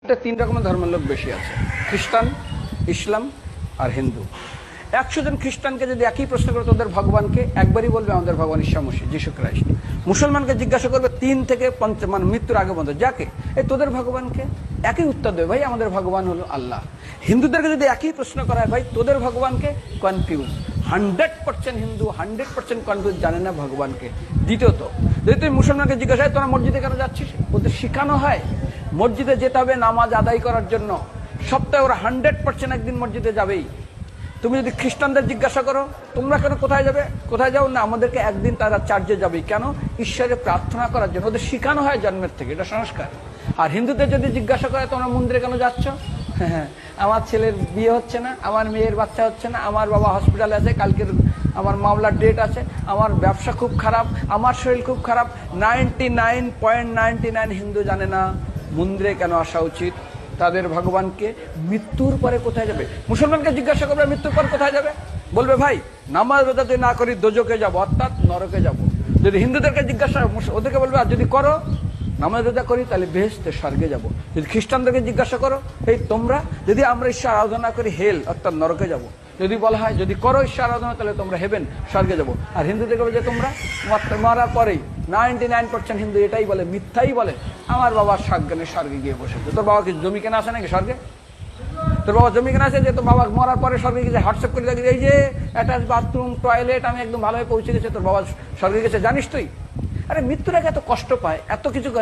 তিন রকমের ধর্মের লোক বেশি আছে, খ্রিস্টান, ইসলাম আর হিন্দু। 100 জন খ্রিস্টানকে যদি একই প্রশ্ন করে তোদের ভগবানকে, একবারই বলবে আমাদের ভগবান ঈশ্বর মসিহ যিশু খ্রাইস্ট। মুসলমানকে জিজ্ঞাসা করবে 3 থেকে 5 মানে মৃত্যুর আগে পর্যন্ত, যাকে এই তোদের ভগবানকে, একই উত্তর দেবে, ভাই আমাদের ভগবান হলো আল্লাহ। হিন্দুদেরকে যদি একই প্রশ্ন করা হয়, ভাই তোদের ভগবানকে, কনফিউজ। 100% হিন্দু 100% কনফিউজ, জানে না ভগবানকে। দ্বিতীয়ত, যদি তুমি মুসলমানকে জিজ্ঞাসা হয় তোরা মসজিদে কেন যাচ্ছিস, ওদের শেখানো হয় মসজিদে যেতে হবে নামাজ আদায় করার জন্য। সপ্তাহে ওরা 100% একদিন মসজিদে যাবেই। তুমি যদি খ্রিস্টানদের জিজ্ঞাসা করো তোমরা কেন কোথায় যাবে, কোথায় যাও না, আমাদেরকে একদিন তারা চার্চে যাবে। কেন? ঈশ্বরে প্রার্থনা করার জন্য। ওদের শেখানো হয় জন্মের থেকে, এটা সংস্কার। আর হিন্দুদের যদি জিজ্ঞাসা করে তোমরা মন্দিরে কেন যাচ্ছ, হ্যাঁ আমার ছেলের বিয়ে হচ্ছে না, আমার মেয়ের বাচ্চা হচ্ছে না, আমার বাবা হসপিটালে আছে, কালকের আমার মামলার ডেট আছে, আমার ব্যবসা খুব খারাপ, আমার শরীর খুব খারাপ। 99.99 হিন্দু জানে না মন্দিরে কেন আসা উচিত, তাদের ভগবানকে মৃত্যুর পরে কোথায় যাবে। মুসলমানকে জিজ্ঞাসা করবে মৃত্যুর পর কোথায় যাবে, বলবে ভাই নামাজ রোজা যদি না করি দোজকে যাব, অর্থাৎ নরকে যাব। যদি হিন্দুদেরকে জিজ্ঞাসা, ওদেরকে বলবে আর যদি করো নামাজ রোজা করি তাহলে বেহেশতে স্বর্গে যাব। যদি খ্রিস্টানদেরকে জিজ্ঞাসা করো, এই তোমরা যদি আমরা ঈশ্বর আরাধনা করি হেল অর্থাৎ নরকে যাব। যদি বলা হয় যদি করো ঈশ্বর আরাধনা তাহলে তোমরা হেভেন স্বর্গে যাব। আর হিন্দুদেরকে বলে যে তোমরা মারার পরেই 99% হিন্দু এটাই বলে, মিথ্যাই বলে, আমার বাবার সজ্ঞানে স্বর্গে গিয়ে বসেছে। তোর বাবা কি জমি কেনা আছে নাকি স্বর্গে? তোর বাবা জমি কেনা আছে যে তোর বাবা মরার পরে স্বর্গে গেছে হোয়াটসঅ্যাপ করে দেখি এই যে অ্যাটাচ বাথরুম টয়লেট আমি একদম ভালোভাবে পৌঁছে গেছে, তোর বাবা স্বর্গে গেছে জানিস তুই? আরে মৃত্যুর আগে এত কষ্ট পায়, এত কিছু করে।